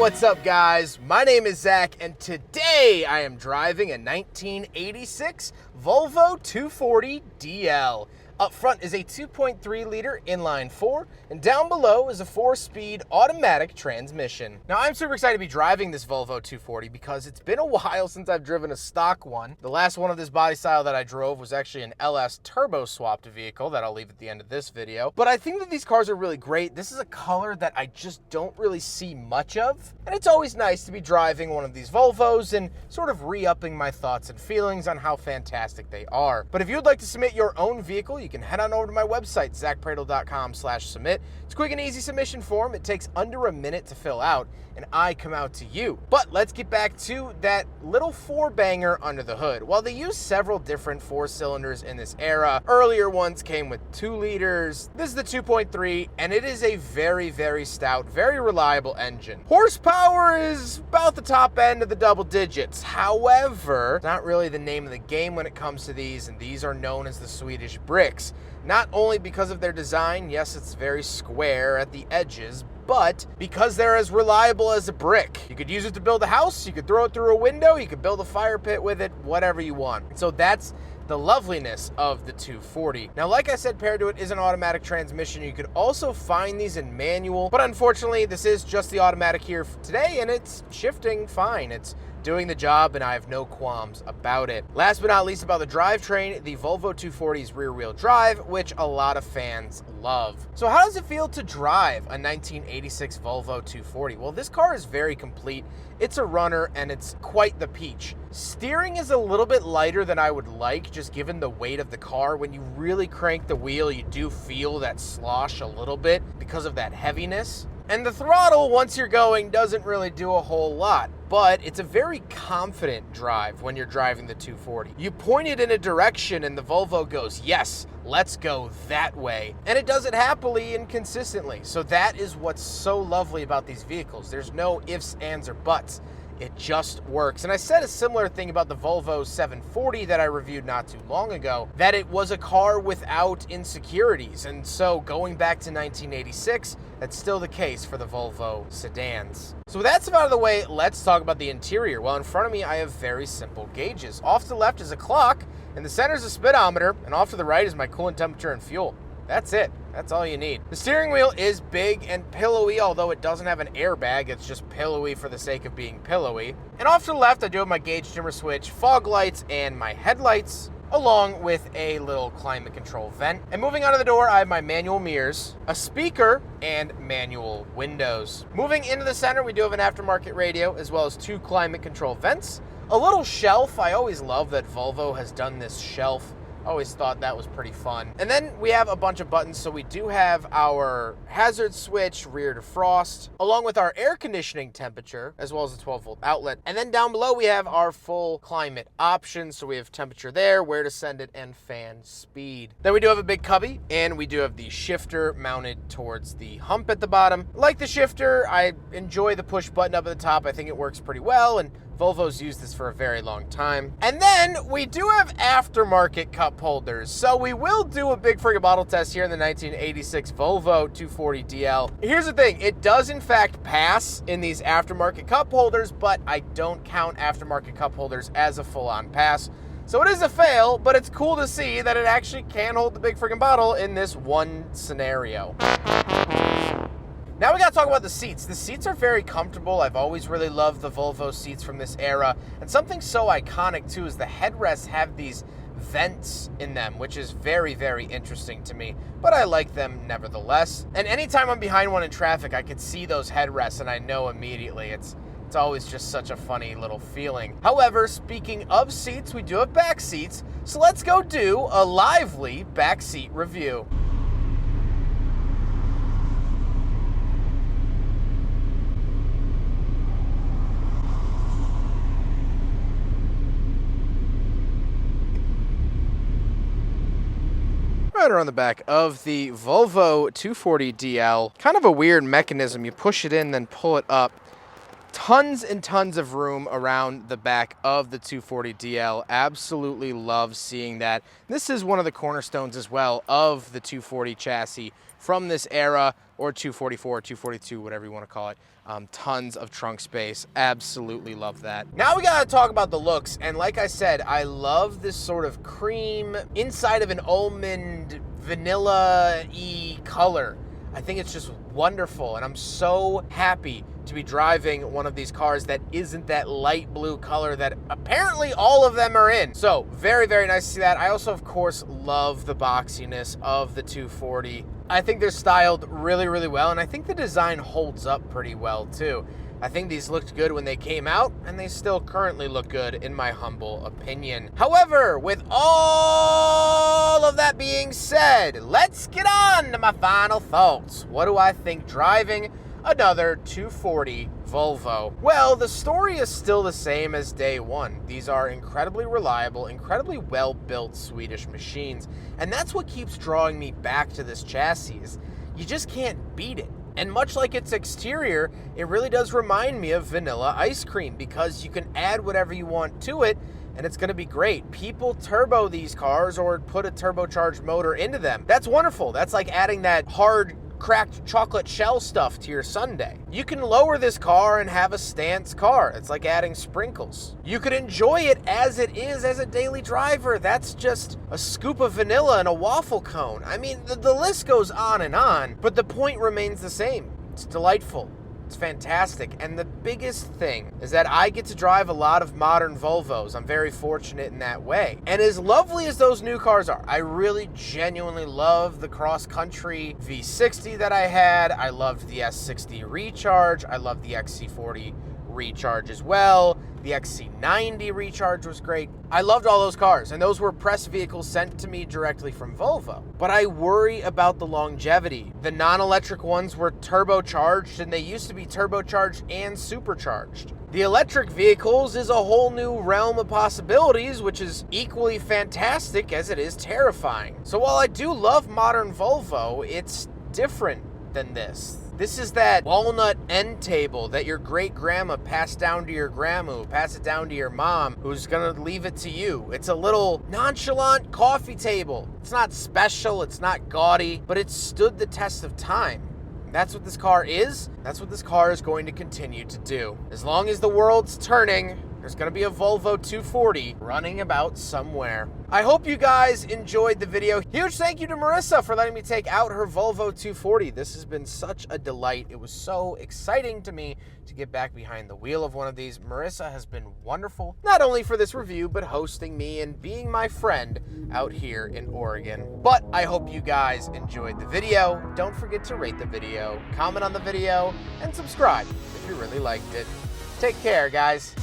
what's up guys? My name is Zach and today I am driving a 1986 Volvo 240 DL. Up front is a 2.3 liter inline 4 and down below is a 4-speed automatic transmission. Now I'm super excited to be driving this Volvo 240 because it's been a while since I've driven a stock one. The last one of this body style that I drove was actually an LS turbo swapped vehicle that I'll leave at the end of this video. But I think that these cars are really great. This is a color that I just don't really see much of. And it's always nice to be driving one of these Volvos and sort of re-upping my thoughts and feelings on how fantastic they are. But if you would like to submit your own vehicle, you can head on over to my website, zackpradel.com/submit. It's a quick and easy submission form. It takes under a minute to fill out, and I come out to you. But let's get back to that little 4-banger under the hood. While they use several different 4-cylinders in this era, earlier ones came with 2 liters. This is the 2.3, and it is a very, very stout, very reliable engine. Horsepower is about the top end of the double digits. However, not really the name of the game when it comes to these, and these are known as the Swedish bricks. Not only because of their design, yes, it's very square at the edges, but because they're as reliable as a brick. You could use it to build a house, you could throw it through a window, you could build a fire pit with it, whatever you want. So that's the loveliness of the 240. Now, like I said, paired to it is an automatic transmission. You could also find these in manual, but unfortunately, this is just the automatic here today, and it's shifting fine. It's doing the job, and I have no qualms about it. Last but not least about the drivetrain, the Volvo 240's rear-wheel drive, which a lot of fans love. So how does it feel to drive a 1986 Volvo 240? Well, this car is very complete. It's a runner, and it's quite the peach. Steering is a little bit lighter than I would like, just given the weight of the car. When you really crank the wheel, you do feel that slosh a little bit because of that heaviness. And the throttle, once you're going, doesn't really do a whole lot. But it's a very confident drive when you're driving the 240. You point it in a direction and the Volvo goes, yes, let's go that way. And it does it happily and consistently. So that is what's so lovely about these vehicles. There's no ifs, ands, or buts. It just works. And I said a similar thing about the Volvo 740 that I reviewed not too long ago, that it was a car without insecurities. And so going back to 1986, that's still the case for the Volvo sedans. So with that stuff out of the way, let's talk about the interior. Well, in front of me, I have very simple gauges. Off to the left is a clock, in the center is a speedometer, and off to the right is my coolant temperature and fuel. That's it. That's all you need. The steering wheel is big and pillowy, although it doesn't have an airbag. It's just pillowy for the sake of being pillowy. And off to the left, I do have my gauge dimmer switch, fog lights, and my headlights, along with a little climate control vent. And moving out of the door, I have my manual mirrors, a speaker, and manual windows. Moving into the center, we do have an aftermarket radio, as well as 2 climate control vents. A little shelf. I always love that Volvo has done this shelf. Always thought that was pretty fun. And then we have a bunch of buttons. So we do have our hazard switch, rear defrost, along with our air conditioning temperature, as well as a 12-volt outlet. And then down below, we have our full climate options. So we have temperature there, where to send it, and fan speed. Then we do have a big cubby, and we do have the shifter mounted towards the hump at the bottom. Like the shifter, I enjoy the push button up at the top. I think it works pretty well, and Volvo's used this for a very long time. And then we do have aftermarket cup holders. So we will do a big friggin' bottle test here in the 1986 Volvo 240 DL. Here's the thing, it does in fact pass in these aftermarket cup holders, but I don't count aftermarket cup holders as a full-on pass. So it is a fail, but it's cool to see that it actually can hold the big friggin' bottle in this one scenario. Now we gotta talk about the seats. The seats are very comfortable. I've always really loved the Volvo seats from this era. And something so iconic too is the headrests have these vents in them, which is very, very interesting to me. But I like them nevertheless. And anytime I'm behind one in traffic, I could see those headrests and I know immediately. It's always just such a funny little feeling. However, speaking of seats, we do have back seats. So let's go do a lively back seat review. Right on the back of the Volvo 240 DL. Kind of a weird mechanism. You push it in, then pull it up Tons and tons of room around the back of the 240DL. Absolutely love seeing that. This is one of the cornerstones as well of the 240 chassis from this era, or 244, 242, whatever you want to call it. Tons of trunk space. Absolutely love that. Now we gotta talk about the looks, and like I said, I love this sort of cream inside of an almond vanilla-y color. I think it's just wonderful, and I'm so happy to be driving one of these cars that isn't that light blue color that apparently all of them are in. So very, very nice to see that. I also, of course, love the boxiness of the 240. I think they're styled really, really well, and I think the design holds up pretty well too. I think these looked good when they came out, and they still currently look good in my humble opinion. However, with all of that being said, let's get on to my final thoughts. What do I think driving another 240 Volvo? Well, the story is still the same as day one. These are incredibly reliable, incredibly well-built Swedish machines, and that's what keeps drawing me back to this chassis. You just can't beat it. And much like its exterior, it really does remind me of vanilla ice cream, because you can add whatever you want to it and it's going to be great. People turbo these cars or put a turbocharged motor into them. That's wonderful. That's like adding that hard cracked chocolate shell stuff to your sundae. You can lower this car and have a stance car. It's like adding sprinkles. You could enjoy it as it is as a daily driver. That's just a scoop of vanilla and a waffle cone. I mean, the list goes on, but the point remains the same. It's delightful. It's fantastic. And the biggest thing is that I get to drive a lot of modern Volvos. I'm very fortunate in that way. And as lovely as those new cars are, I really genuinely love the cross-country V60 that I had. I loved the S60 Recharge. I love the XC40 Recharge as well. The XC90 Recharge was great. I loved all those cars, and those were press vehicles sent to me directly from Volvo. But I worry about the longevity. The non-electric ones were turbocharged, and they used to be turbocharged and supercharged. The electric vehicles is a whole new realm of possibilities, which is equally fantastic as it is terrifying. So while I do love modern Volvo, it's different than this. This is that walnut end table that your great-grandma passed down to your grandma, who passed it down to your mom, who's gonna leave it to you. It's a little nonchalant coffee table. It's not special, it's not gaudy, but it's stood the test of time. That's what this car is. That's what this car is going to continue to do. As long as the world's turning, there's going to be a Volvo 240 running about somewhere. I hope you guys enjoyed the video. Huge thank you to Marissa for letting me take out her Volvo 240. This has been such a delight. It was so exciting to me to get back behind the wheel of one of these. Marissa has been wonderful, not only for this review, but hosting me and being my friend out here in Oregon. But I hope you guys enjoyed the video. Don't forget to rate the video, comment on the video, and subscribe if you really liked it. Take care, guys.